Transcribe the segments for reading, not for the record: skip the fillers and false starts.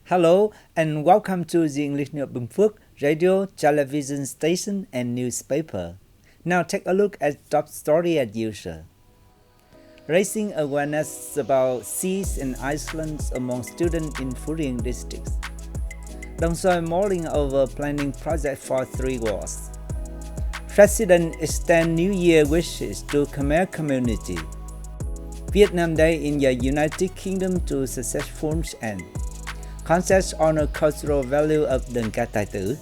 Hello and welcome to the English of Bình Phước radio, television station and newspaper. Now take a look at top story as usual. Raising awareness about seas and islands among students in Phú districts. Đồng Xoai mulling over planning project for 3 wars. President extend New Year wishes to Khmer community. Vietnam Day in the United Kingdom to successful end. Concepts honor cultural value of Đơn Ca Tài Tử.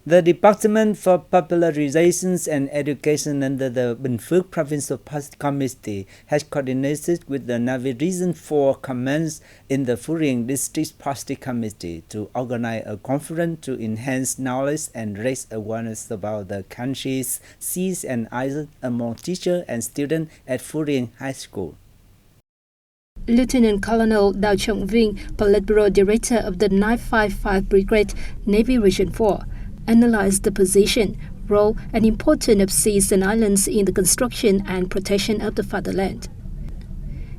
The Department for Popularizations and Education under the Bình Phước Provincial Party Committee has coordinated with the Navy Region 4 Commands in the Phú District Party Committee to organize a conference to enhance knowledge and raise awareness about the country's seas and islands among teachers and students at Phú High School. Lieutenant Colonel Đào Trọng Vinh, Politburo Director of the 955 Brigade, Navy Region 4, analyzed the position, role, and importance of seas and islands in the construction and protection of the fatherland.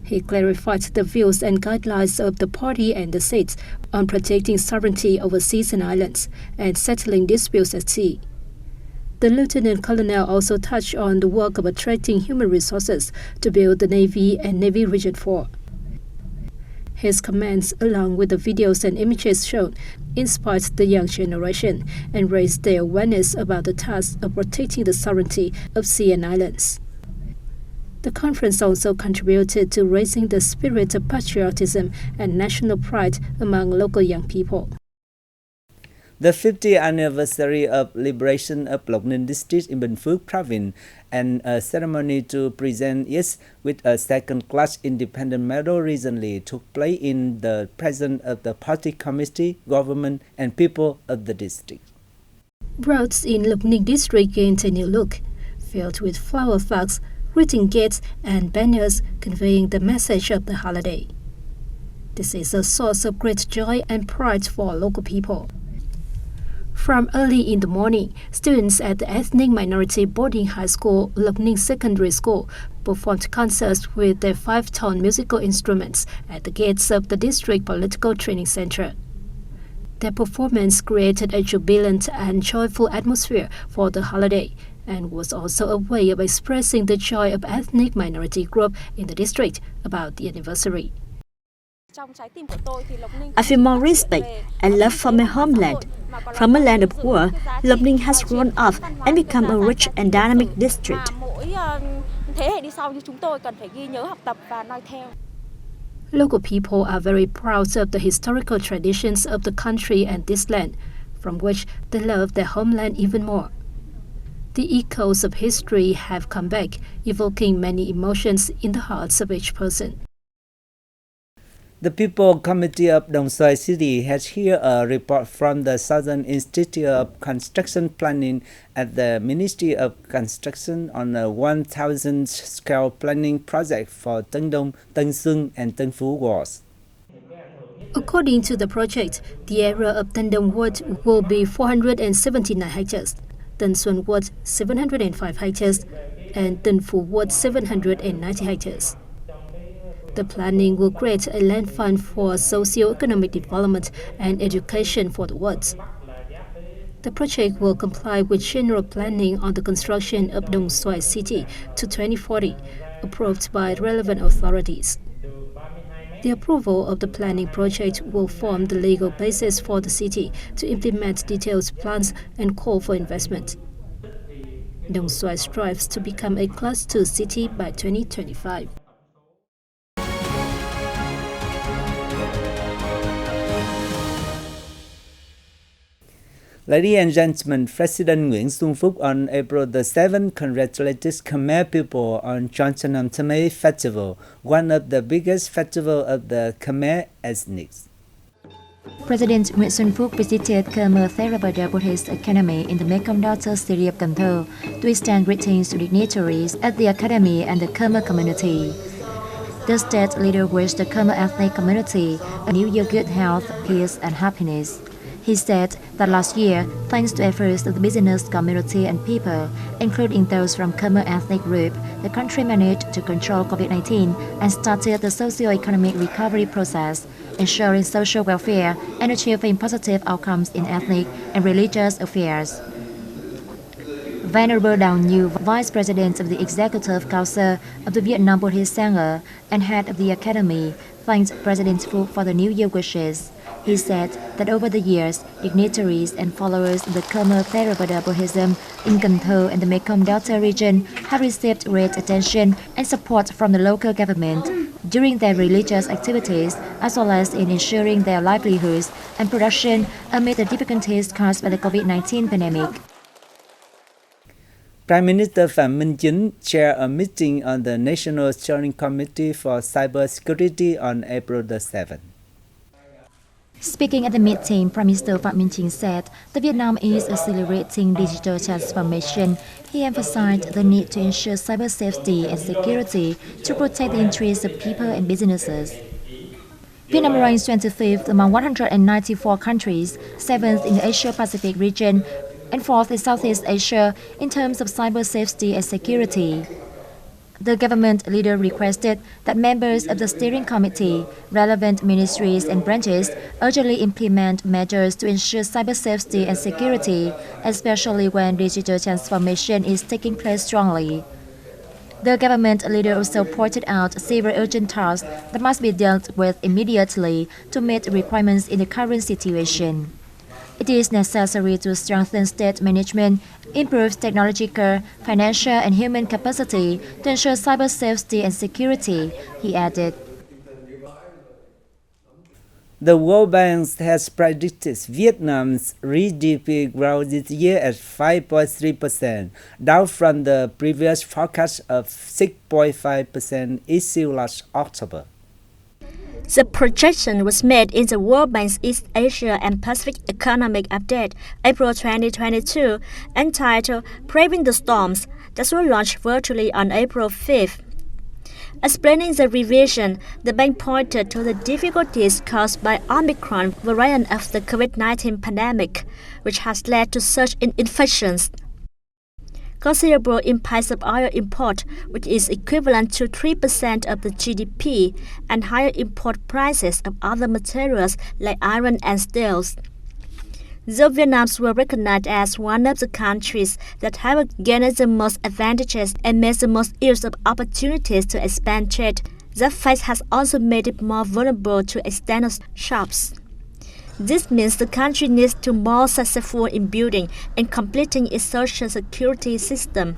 He clarified the views and guidelines of the party and the states on protecting sovereignty over seas and islands and settling disputes at sea. The Lieutenant Colonel also touched on the work of attracting human resources to build the Navy and Navy Region 4. His comments, along with the videos and images shown, inspired the young generation and raised their awareness about the task of protecting the sovereignty of sea and islands. The conference also contributed to raising the spirit of patriotism and national pride among local young people. The 50th anniversary of liberation of Lộc Ninh district in Bình Phước province and a ceremony to present it with a second-class independent medal recently took place in the presence of the party committee, government and people of the district. Roads in Lộc Ninh district gained a new look, filled with flower flags, greeting gates and banners conveying the message of the holiday. This is a source of great joy and pride for local people. From early in the morning, students at the ethnic minority boarding high school, Lộc Ninh Secondary School, performed concerts with their 5-tone musical instruments at the gates of the district political training center. Their performance created a jubilant and joyful atmosphere for the holiday and was also a way of expressing the joy of ethnic minority group in the district about the anniversary. I feel more respect and love for my homeland. From a land of war, Lộc Ninh has grown up and become a rich and dynamic district. Local people are very proud of the historical traditions of the country and this land, from which they love their homeland even more. The echoes of history have come back, evoking many emotions in the hearts of each person. The People Committee of Đồng Xoai City has here a report from the Southern Institute of Construction Planning at the Ministry of Construction on a 1,000 scale planning project for Tân Đông, Tân Xuân and Tân Phú wards. According to the project, the area of Tân Đông ward will be 479 hectares, Tân Xuân ward 705 hectares, and Tân Phú ward 790 hectares. The planning will create a land fund for socio-economic development and education for the wards. The project will comply with general planning on the construction of Đồng Xoai City to 2040, approved by relevant authorities. The approval of the planning project will form the legal basis for the city to implement detailed plans and call for investment. Đồng Xoai strives to become a Class 2 city by 2025. Ladies and gentlemen, President Nguyễn Xuân Phúc on April the 7th congratulated Khmer people on Chontanam Thame Festival, one of the biggest festivals of the Khmer ethnics. President Nguyễn Xuân Phúc visited Khmer Theravada Buddhist Academy in the Mekong Delta city of Cần Thơ to extend greetings to dignitaries at the academy and the Khmer community. The state leader wished the Khmer ethnic community a new year good health, peace and happiness. He said that last year, thanks to efforts of the business community and people, including those from Khmer ethnic group, the country managed to control COVID-19 and started the socio-economic recovery process, ensuring social welfare and achieving positive outcomes in ethnic and religious affairs. Venerable Đào Như, Vice President of the Executive Council of the Vietnam Buddhist Sangha and head of the Academy, thanked President Phúc for the New Year wishes. He said that over the years, dignitaries and followers of the Khmer Theravada Buddhism in Cần Thơ and the Mekong Delta region have received great attention and support from the local government during their religious activities, as well as in ensuring their livelihoods and production amid the difficulties caused by the COVID-19 pandemic. Prime Minister Phạm Minh Chính chaired a meeting on the National Steering Committee for Cybersecurity on April the 7th. Speaking at the meeting, Prime Minister Phạm Minh Chính said that Vietnam is accelerating digital transformation. He emphasized the need to ensure cyber safety and security to protect the interests of people and businesses. Vietnam ranks 25th among 194 countries, 7th in the Asia-Pacific region, and 4th in Southeast Asia in terms of cyber safety and security. The government leader requested that members of the steering committee, relevant ministries and branches urgently implement measures to ensure cyber safety and security, especially when digital transformation is taking place strongly. The government leader also pointed out several urgent tasks that must be dealt with immediately to meet requirements in the current situation. It is necessary to strengthen state management, improve technological, financial and human capacity to ensure cyber safety and security, he added. The World Bank has predicted Vietnam's GDP growth this year at 5.3%, down from the previous forecast of 6.5% issued last October. The projection was made in the World Bank's East Asia and Pacific Economic Update, April 2022, entitled Braving the Storms, that was launched virtually on April 5th. Explaining the revision, the bank pointed to the difficulties caused by Omicron variant of the COVID-19 pandemic, which has led to surge in infections. Considerable impacts of oil import, which is equivalent to 3% of the GDP, and higher import prices of other materials like iron and steel. Though Vietnam was recognized as one of the countries that have gained the most advantages and made the most use of opportunities to expand trade, that fact has also made it more vulnerable to external shocks. This means the country needs to be more successful in building and completing its social security system.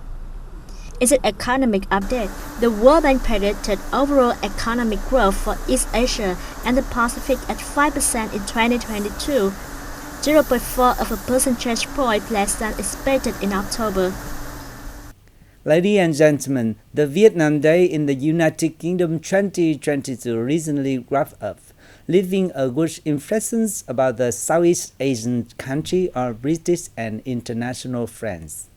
In the economic update, the World Bank predicted overall economic growth for East Asia and the Pacific at 5% in 2022, 0.4 of a percentage point less than expected in October. Ladies and gentlemen, the Vietnam Day in the United Kingdom 2022 recently wrapped up, leaving a good impression about the Southeast Asian country our British and international friends.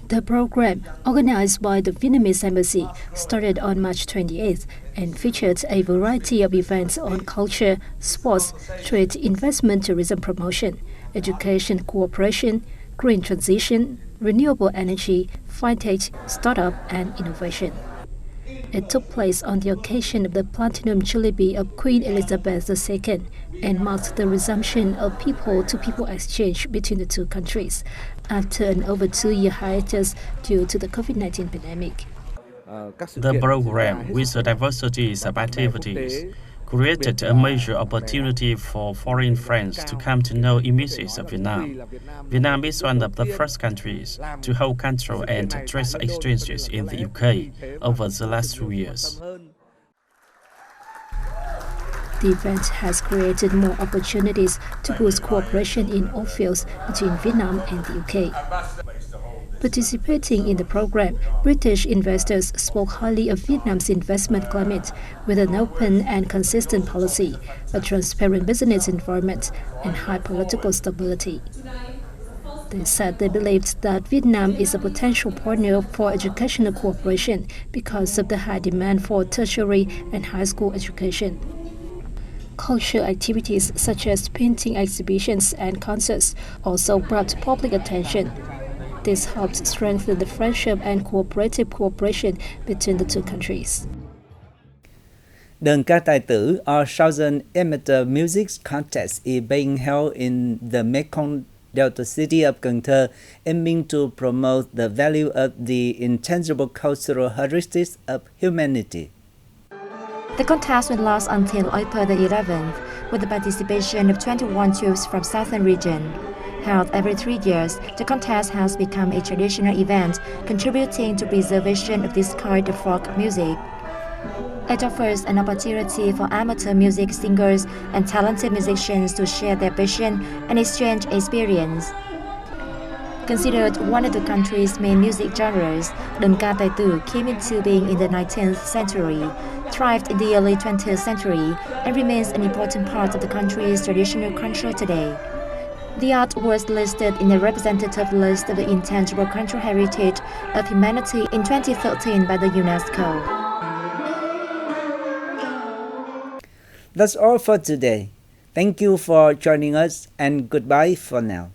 The program, organized by the Vietnamese Embassy, started on March 28th and featured a variety of events on culture, sports, trade, investment, tourism promotion, education cooperation, green transition, renewable energy, fintech, startup, and innovation. It took place on the occasion of the Platinum Jubilee of Queen Elizabeth II and marked the resumption of people-to-people exchange between the two countries after an over 2-year hiatus due to the COVID-19 pandemic. The program, with a diversity of activities, created a major opportunity for foreign friends to come to know images of Vietnam. Vietnam is one of the first countries to hold cultural and dress exchanges in the UK over the last 2 years. The event has created more opportunities to boost cooperation in all fields between Vietnam and the UK. Participating in the program, British investors spoke highly of Vietnam's investment climate with an open and consistent policy, a transparent business environment, and high political stability. They said they believed that Vietnam is a potential partner for educational cooperation because of the high demand for tertiary and high school education. cultural activities such as painting exhibitions and concerts also brought public attention. This helped strengthen the friendship and cooperative cooperation between the two countries. Đơn ca tài tử or Southern Amateur Music Contest is being held in the Mekong Delta city of Cần Thơ, aiming to promote the value of the intangible cultural heritage of humanity. The contest will last until April the 11th, with the participation of 21 troops from Southern region. Held every 3 years, the contest has become a traditional event, contributing to preservation of this kind of folk music. It offers an opportunity for amateur music singers and talented musicians to share their passion and exchange experience. Considered one of the country's main music genres, đơn ca tài tử came into being in the 19th century, thrived in the early 20th century, and remains an important part of the country's traditional culture today. The art was listed in the representative list of the intangible cultural heritage of humanity in 2013 by the UNESCO. That's all for today. Thank you for joining us and goodbye for now.